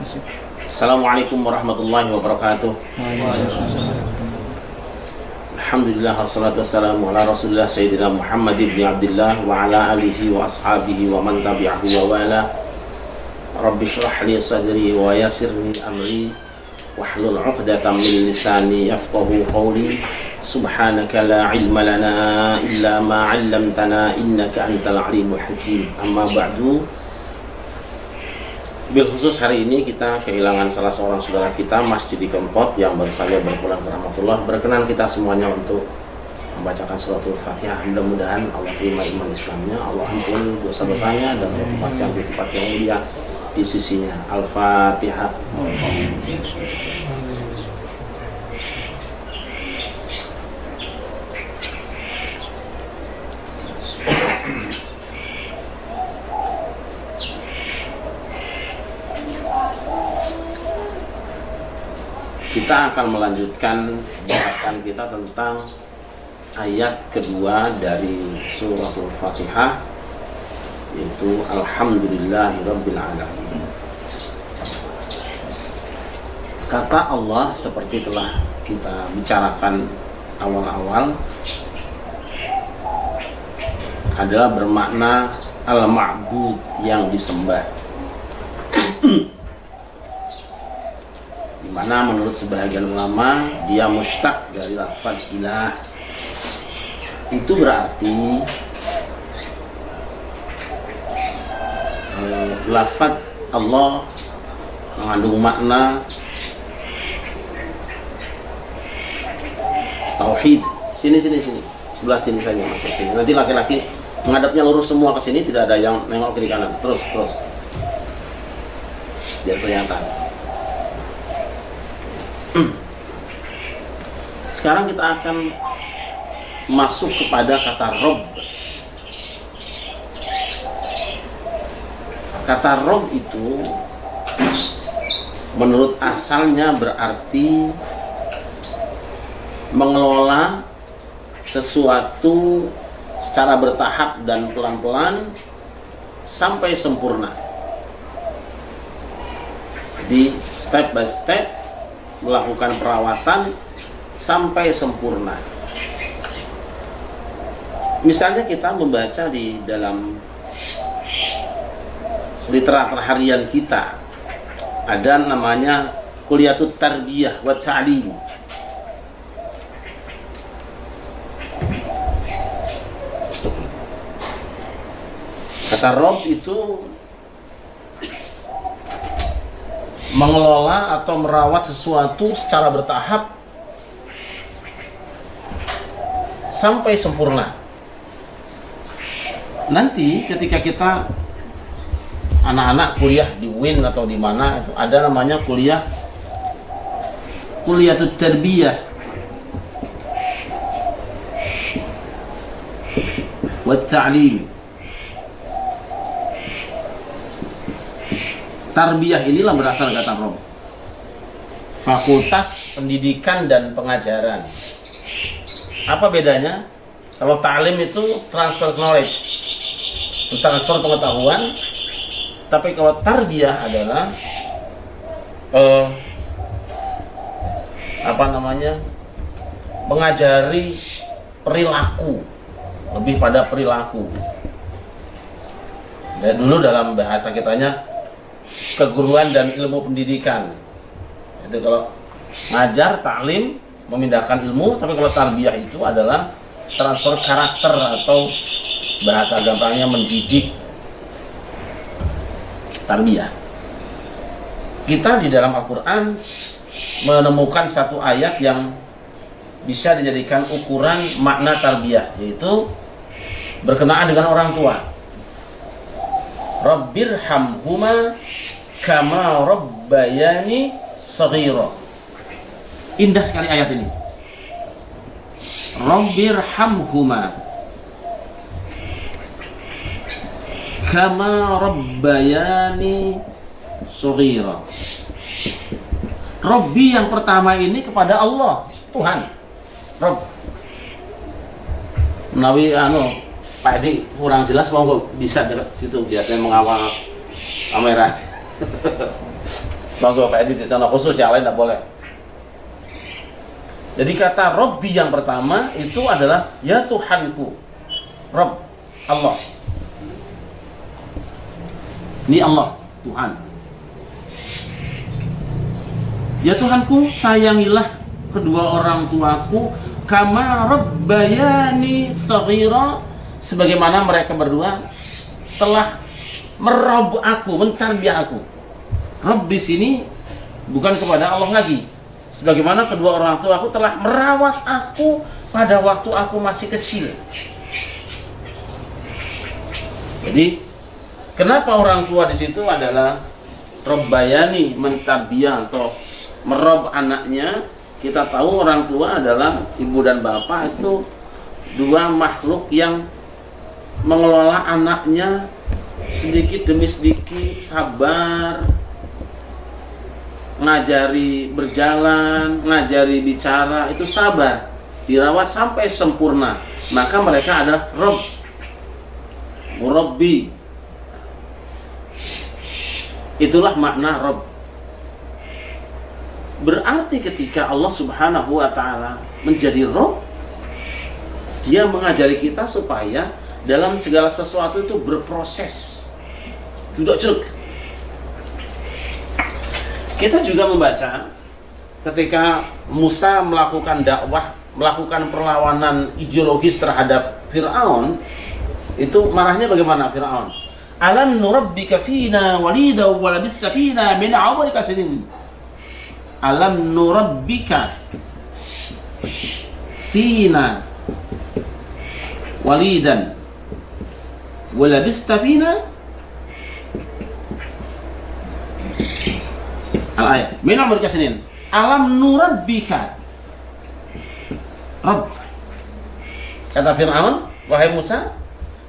Assalamualaikum warahmatullahi wabarakatuh. Alhamdulillah wassalatu wassalamu ala Rasulillah Sayyidina Muhammad ibn Abdullah wa ala alihi wa ashabihi wa man tabi'ahu wa wala. Rabbi shrah li sadri wa yassir li amri wahlul 'uqdatam min lisani yafqahu qawli. Subhanaka la ilma lana illa ma 'allamtana innaka antal alimul hakim. Amma ba'du. Bil khusus hari ini kita kehilangan salah seorang saudara kita, Mas Didi Kempot, yang baru saja berpulang ke rahmatullah. Berkenan kita semuanya untuk membacakan suratul Fatihah. Mudah-mudahan Allah terima iman Islamnya, Allah ampuni dosa-dosanya, dan tempatkan di tempat yang mulia di sisinya. Al-Fatihah. Kita akan melanjutkan bahasan kita tentang ayat kedua dari suratul Fatihah, yaitu Alhamdulillahirabbil alamin. Kata Allah seperti telah kita bicarakan awal-awal adalah bermakna al-ma'bud, yang disembah. Dimana menurut sebahagian ulama dia mustaq dari lafaz ilah. Itu berarti lafaz Allah mengandung makna tauhid. Sini sebelah sini saja, masuk sini. Nanti laki-laki menghadapnya lurus semua ke sini, tidak ada yang nengok kiri kanan. Terus biar kelihatan. Sekarang kita akan masuk kepada kata Rob. Kata Rob itu menurut asalnya berarti mengelola sesuatu secara bertahap dan pelan-pelan sampai sempurna. Jadi step by step melakukan perawatan sampai sempurna. Misalnya kita membaca di dalam literatur harian kita, ada namanya Kulliyatut Tarbiyah wa Ta'lim. Kata Rob itu mengelola atau merawat sesuatu secara bertahap sampai sempurna. Nanti ketika kita anak-anak kuliah di UIN atau di mana, itu ada namanya Kulliyatut Tarbiyah wa Ta'lim. Tarbiyah inilah berasal kata Rob, Fakultas Pendidikan dan Pengajaran. Apa bedanya? Kalau ta'lim itu transfer knowledge, transfer pengetahuan. Tapi kalau tarbiyah adalah mengajari perilaku, lebih pada perilaku. Dan dulu dalam bahasa kitanya keguruan dan ilmu pendidikan. Itu kalau ngajar, taklim, memindahkan ilmu. Tapi kalau tarbiyah itu adalah transfer karakter, atau bahasa gampangnya mendidik. Tarbiyah. Kita di dalam Al-Quran menemukan satu ayat yang bisa dijadikan ukuran makna tarbiyah, yaitu berkenaan dengan orang tua. Rabbirhamhuma kama rabbayani shaghira. Indah sekali ayat ini. Rabbirhamhuma kama rabbayani shaghira. Rabbi yang pertama ini kepada Allah, Tuhan. Rabb. Menawi Pak Edi kurang jelas, monggo bisa dekat situ, biasanya mengawal kamera. Monggo Pak Edi di sana khusus, yang lain tidak boleh. Jadi kata Rabbi yang pertama itu adalah ya Tuhanku. Rabb, Allah. Ini Allah, Tuhan. Ya Tuhanku, sayangilah kedua orang tuaku kama rabbayani shaghira, sebagaimana mereka berdua telah merob aku, mentarbiyah aku. Rabb di sini bukan kepada Allah lagi. Sebagaimana kedua orang tua aku telah merawat aku pada waktu aku masih kecil. Jadi, kenapa orang tua di situ adalah Rabbayani, mentarbiyah atau merob anaknya? Kita tahu orang tua adalah ibu dan bapak itu dua makhluk yang mengelola anaknya sedikit demi sedikit, sabar, ngajari berjalan, ngajari bicara, itu sabar, dirawat sampai sempurna. Maka mereka adalah Rabb, Murabbi. Itulah makna Rabb. Berarti ketika Allah Subhanahu wa ta'ala menjadi Rabb, Dia mengajari kita supaya dalam segala sesuatu itu berproses, tidak ceruk. Kita juga membaca ketika Musa melakukan dakwah, melakukan perlawanan ideologis terhadap Fir'aun, itu marahnya bagaimana Fir'aun? Alam nurabbika fina walida wa labista fina min umrika sinin. Alam nurabbika fina walidan wa labista fina al-ayat min umrika sinin. Alam nurabbika Rabb. Kata Fir'aun, wahai Musa,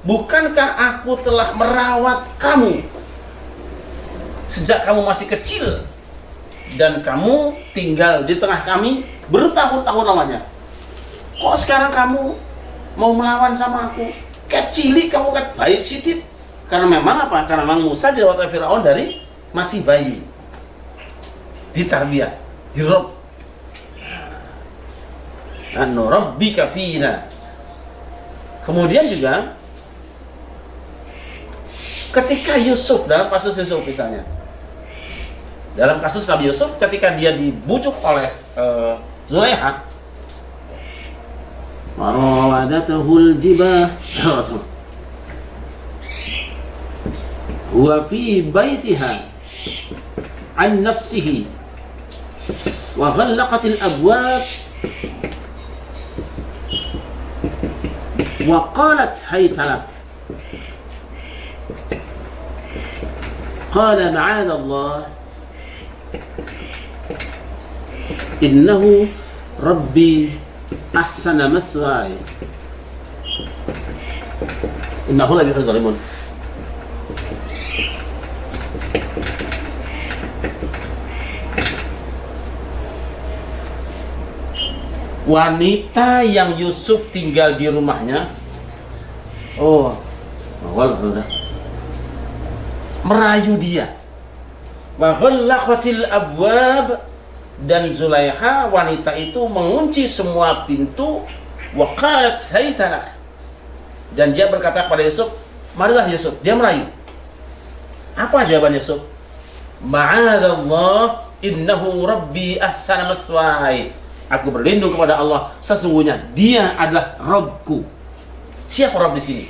bukankah aku telah merawat kamu sejak kamu masih kecil dan kamu tinggal di tengah kami bertahun-tahun lamanya? Kok sekarang kamu mau melawan sama aku? Kecilik kamu, kan bayi citit. Karena memang apa? Karena memang Musa dirawat oleh Fir'aun dari masih bayi, ditarbiyah, dirob. Anu rabbika fina. Kemudian juga ketika Yusuf, dalam kasus Yusuf misalnya, dalam kasus Nabi Yusuf ketika dia dibujuk oleh Zulaikha, warawadatahul jibah huwa fi baitiha an nafsihi wa ghallaqatil abwab wa qalat haytalak qala ma'adha Allah innahu rabbi ahsana maswaya innahu la yuhibbul zalimun. Wanita yang Yusuf tinggal di rumahnya, merayu dia. Wa ghallaqatil abwab, dan Zulaikha wanita itu mengunci semua pintu. Wa qalat haytalak, dan dia berkata kepada Yusuf, marilah Yusuf. Dia merayu. Apa jawaban Yusuf? Ma'adallah innahu rabbi ahsana maswaya. Aku berlindung kepada Allah, sesungguhnya Dia adalah Rabbku. Siapa Rabb di sini?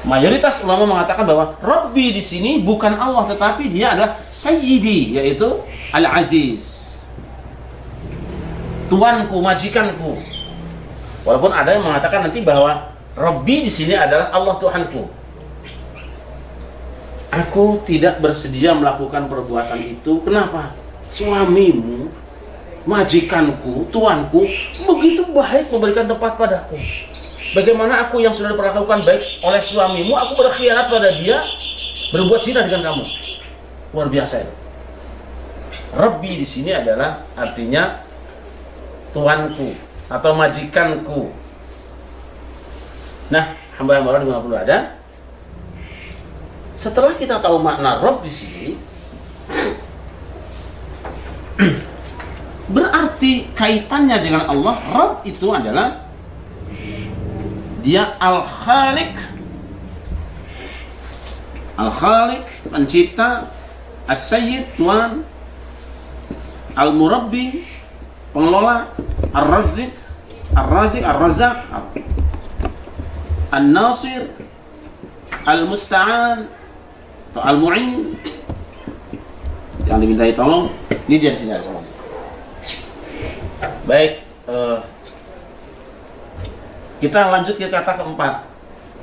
Mayoritas ulama mengatakan bahwa Rabbi di sini bukan Allah, tetapi Dia adalah Sayyidi, yaitu Al-Aziz, tuanku, majikanku. Walaupun ada yang mengatakan nanti bahwa Rabbi di sini adalah Allah Tuhanku. Aku tidak bersedia melakukan perbuatan itu. Kenapa? Suamimu, majikanku, tuanku begitu baik memberikan tempat padaku. Bagaimana aku yang sudah diperlakukan baik oleh suamimu, aku berkhianat pada dia, berbuat zina dengan kamu? Luar biasa itu. Rabbi di sini adalah artinya tuanku atau majikanku. Nah, hamba-hamba Allah 50 ada. Setelah kita tahu makna Rabb di sini, berarti kaitannya dengan Allah. Rabb itu adalah dia Al-Khaliq, pencipta, As-Sayyid, Tuhan, Al-Murabbi, pengelola, Ar-Razzaq, An-Nasir, Al-Musta'an, atau Al-Mu'in, yang dimintai tolong. Ini dia di sini semua. Baik, kita lanjut ke kata keempat.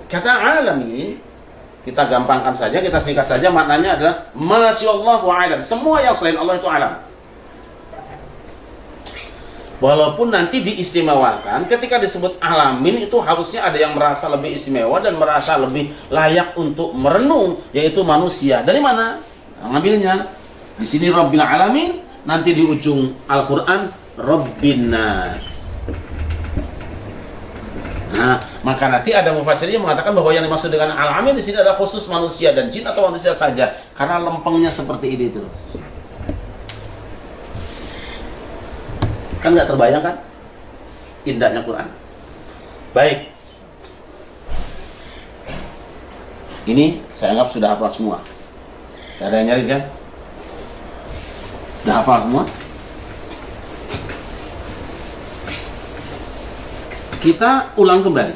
Kata alam ini kita gampangkan saja, kita singkat saja, maknanya adalah masyaallahu alam, semua yang selain Allah itu alam. Walaupun nanti diistimewakan, ketika disebut alamin itu harusnya ada yang merasa lebih istimewa dan merasa lebih layak untuk merenung, yaitu manusia. Dari mana? Nah, ngambilnya di sini Rabbil Alamin, nanti di ujung Al-Quran Rabbin Nas. Nah, maka nanti ada mufassir yang mengatakan bahwa yang dimaksud dengan alamin di sini adalah khusus manusia dan jin atau manusia saja, karena lempengnya seperti ini terus. Kan nggak terbayang kan indahnya Quran. Baik, ini saya anggap sudah hafal semua. Tidak ada yang nyari kan? Sudah hafal semua? Kita ulang kembali.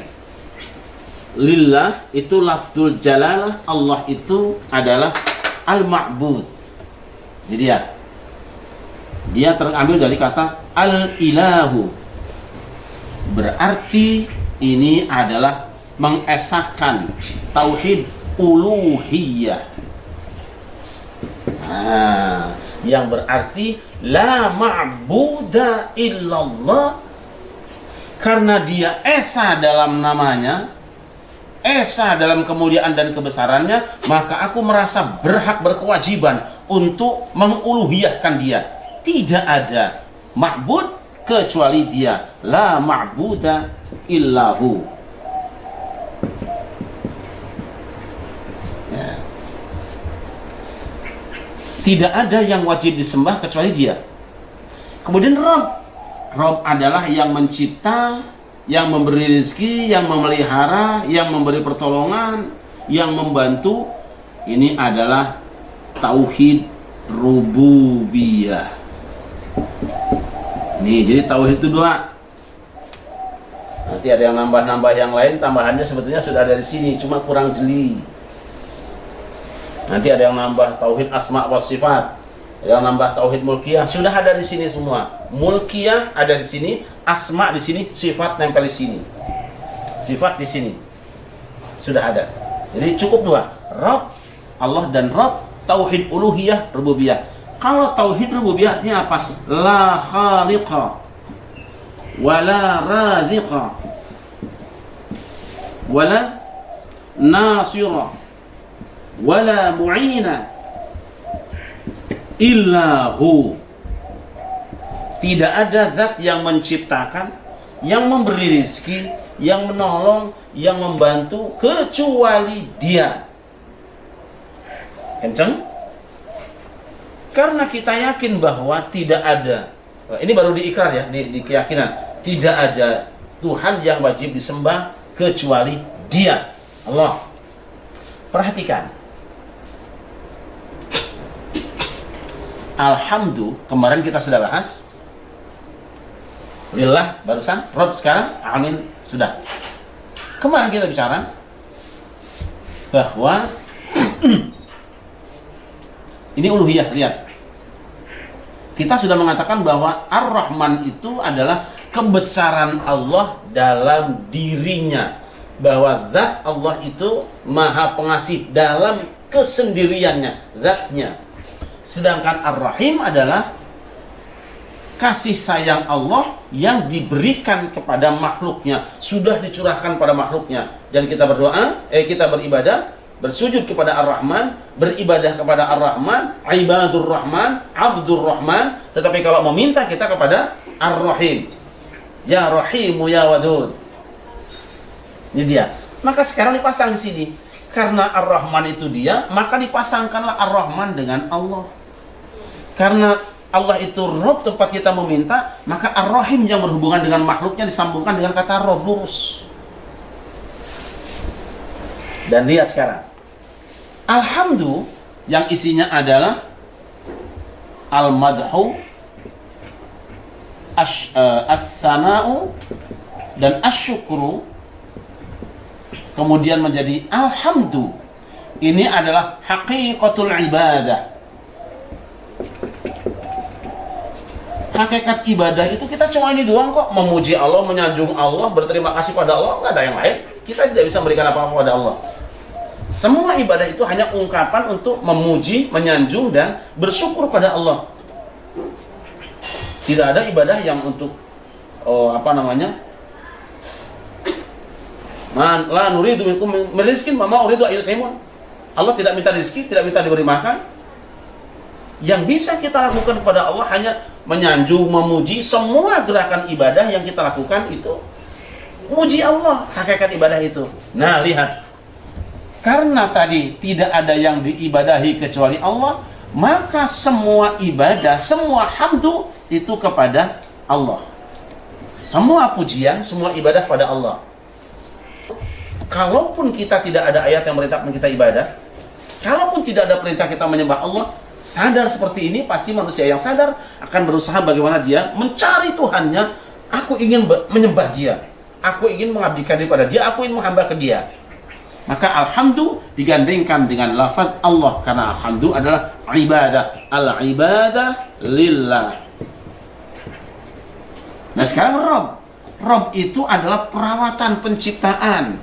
Lillah itu lafzul jalalah, Allah itu adalah al-ma'bud. Jadi ya, dia terambil dari kata al-ilahu. Berarti ini adalah mengesahkan tauhid uluhiyah. Nah, yang berarti la ma'buda illallah, karena dia esa dalam namanya, esa dalam kemuliaan dan kebesarannya, maka aku merasa berhak, berkewajiban untuk menguluhiyahkan dia. Tidak ada ma'bud kecuali dia. La ma'buda illahu. Ya. Tidak ada yang wajib disembah kecuali dia. Kemudian Rabb adalah yang mencipta, yang memberi rezeki, yang memelihara, yang memberi pertolongan, yang membantu. Ini adalah tauhid rububiyah. Nih, jadi tauhid itu dua. Nanti ada yang nambah-nambah yang lain, tambahannya sebetulnya sudah ada di sini, cuma kurang jeli. Nanti ada yang nambah tauhid asma wa sifat, yang nambah tauhid mulkiyah, sudah ada di sini semua. Mulkiyah ada di sini, asma di sini, sifat nempel di sini. Sifat di sini. Sudah ada. Jadi cukup dua, Rabb, Allah dan Rabb, tauhid uluhiyah, rububiyah. Kalau tauhid rububiyah artinya apa? La khaliqa wala raziqa wala nasira wala mu'ina illahu. Tidak ada zat yang menciptakan, yang memberi rezeki, yang menolong, yang membantu kecuali dia. Kenceng? Karena kita yakin bahwa tidak ada, ini baru diikrar ya, di keyakinan, tidak ada Tuhan yang wajib disembah kecuali dia, Allah. Perhatikan, alhamdulillah, kemarin kita sudah bahas. Lillah barusan, Rabb sekarang, amin sudah. Kemarin kita bicara bahwa ini uluhiyah, lihat. Kita sudah mengatakan bahwa Ar-Rahman itu adalah kebesaran Allah dalam dirinya. Bahwa zat Allah itu maha pengasih dalam kesendiriannya, zatnya. Sedangkan Ar-Rahim adalah kasih sayang Allah yang diberikan kepada makhluknya, sudah dicurahkan pada makhluknya. Dan kita berdoa, kita beribadah, bersujud kepada Ar-Rahman, beribadah kepada Ar-Rahman, ibadur Rahman, abdur Rahman. Tetapi kalau meminta kita kepada Ar-Rahim, ya Rahimu ya Wadud. Ini dia. Maka sekarang dipasang di sini. karena Ar-Rahman itu dia, maka dipasangkanlah Ar-Rahman dengan Allah. Karena Allah itu Rabb, tempat kita meminta, maka Ar-Rahim yang berhubungan dengan makhluknya disambungkan dengan kata Rabb, lurus. Dan lihat sekarang, Alhamdu yang isinya adalah Al-Madhu, As-Sana'u, dan As-Syukru, kemudian menjadi Alhamdu. Ini adalah haqiqatul ibadah. Hakikat ibadah itu kita cuma ini doang kok, memuji Allah, menyanjung Allah, berterima kasih pada Allah, nggak ada yang lain. Kita tidak bisa memberikan apa-apa pada Allah. Semua ibadah itu hanya ungkapan untuk memuji, menyanjung, dan bersyukur pada Allah. Tidak ada ibadah yang untuk la nuridu minkum min rizqin wa ma uridu an yut'imun. Allah tidak minta rezeki, tidak minta diberi makan. Yang bisa kita lakukan kepada Allah hanya menyanjung, memuji. Semua gerakan ibadah yang kita lakukan itu muji Allah, hakikat ibadah itu. Nah, lihat. Karena tadi tidak ada yang diibadahi kecuali Allah, maka semua ibadah, semua hamdu itu kepada Allah. Semua pujian, semua ibadah pada Allah. Kalaupun kita tidak ada ayat yang merintahkan kita ibadah, kalaupun tidak ada perintah kita menyembah Allah, sadar seperti ini, pasti manusia yang sadar akan berusaha bagaimana dia mencari Tuhannya. Aku ingin menyembah dia, aku ingin mengabdikan diri pada dia, aku ingin menghamba ke dia. Maka alhamdu digandengkan dengan lafaz Allah, karena alhamdu adalah ibadah. Al-ibadah lillah. Nah sekarang Rabb itu adalah perawatan penciptaan.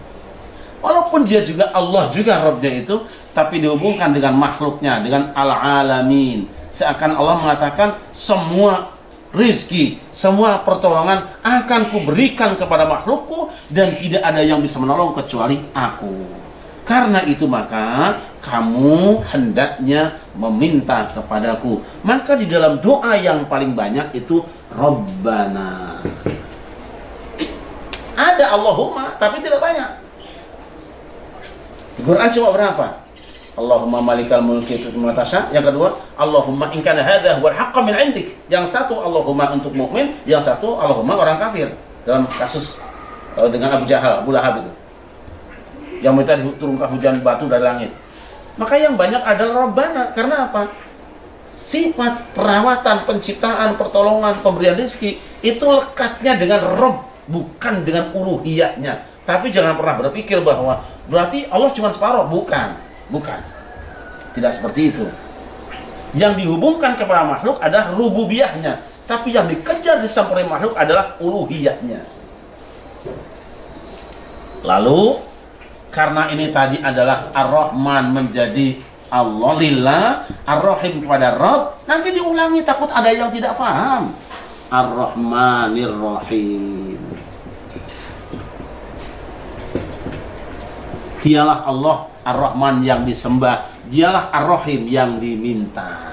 Walaupun dia juga Allah juga Rabbnya itu, tapi dihubungkan dengan makhluknya, dengan al-alamin. Seakan Allah mengatakan semua rizki, semua pertolongan akan kuberikan kepada makhlukku, dan tidak ada yang bisa menolong kecuali aku. Karena itu maka kamu hendaknya meminta kepadaku. Maka di dalam doa yang paling banyak itu Rabbana. Ada Allahumma, tapi tidak banyak. Quran cuma berapa? Allahumma malikal mulki tu'til man tasha. Yang kedua, Allahumma in kana hadza huwal haqqu min 'indik. Yang satu Allahumma untuk mukmin, yang satu Allahumma orang kafir. Dalam kasus dengan Abu Jahal, Abu Lahab itu. Yang minta diturunkan hujan batu dari langit. Maka yang banyak adalah Rabbana. Karena apa? Sifat perawatan, penciptaan, pertolongan, pemberian rezeki itu lekatnya dengan Rabb, bukan dengan uluhiyahnya. Tapi jangan pernah berpikir bahwa berarti Allah cuma separuh. Bukan. Tidak seperti itu. Yang dihubungkan kepada makhluk adalah rububiyahnya, tapi yang dikejar disampaikan makhluk adalah uluhiyahnya. Lalu karena ini tadi adalah Ar-Rahman menjadi Allah lillah, Ar-Rahim kepada Rabb, nanti diulangi, takut ada yang tidak paham. Ar-Rahmanir Rahim. Dialah Allah Ar-Rahman yang disembah, dialah Ar-Rahim yang diminta.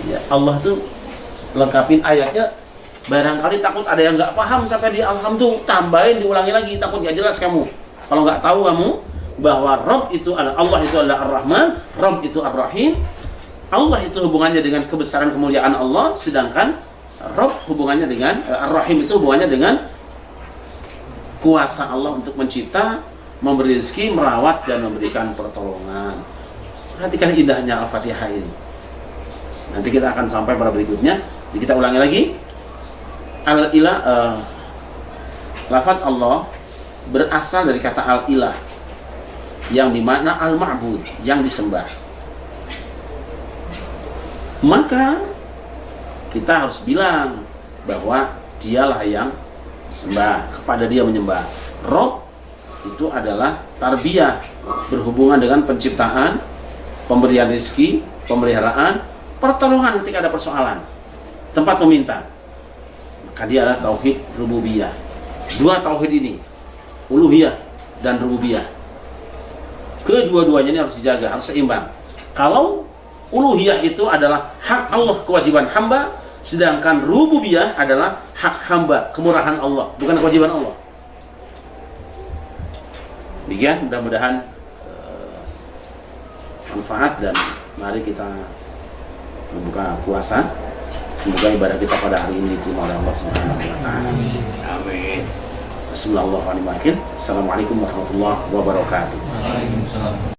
Ya, Allah tuh lengkapin ayatnya. Barangkali takut ada yang nggak paham sampai di Alhamdulillah, tambahin, diulangi lagi, takut nggak jelas kamu. Kalau nggak tahu kamu bahwa Rabb itu adalah Allah, itu adalah Ar-Rahman, Rabb itu Ar-Rahim. Allah itu hubungannya dengan kebesaran kemuliaan Allah, sedangkan Rabb hubungannya dengan Ar-Rahim itu hubungannya dengan kuasa Allah untuk mencipta, memberi rezeki, merawat, dan memberikan pertolongan. Perhatikan indahnya Al-Fatihah ini. Nanti kita akan sampai pada berikutnya. Jadi kita ulangi lagi. Al-ilah, lafaz Allah berasal dari kata al-ilah, yang dimana al-ma'bud, yang disembah. Maka kita harus bilang bahwa dialah yang sembah, kepada dia menyembah. Rabb itu adalah tarbiyah, berhubungan dengan penciptaan, pemberian rezeki, pemeliharaan, pertolongan ketika ada persoalan, tempat meminta. Maka dia adalah tauhid rububiyah. Dua tauhid ini, uluhiyah dan rububiyah, kedua-duanya ini harus dijaga, harus seimbang. Kalau uluhiyah itu adalah hak Allah, kewajiban hamba, sedangkan rububiyah adalah hak hamba, kemurahan Allah, bukan kewajiban Allah. Demikian, mudah-mudahan manfaat, dan mari kita membuka puasa. Semoga ibadah kita pada hari ini diterima oleh Allah Subhanahu wa taala. Amin. Bismillahirrahmanirrahim. Assalamualaikum warahmatullahi wabarakatuh. Waalaikumsalam.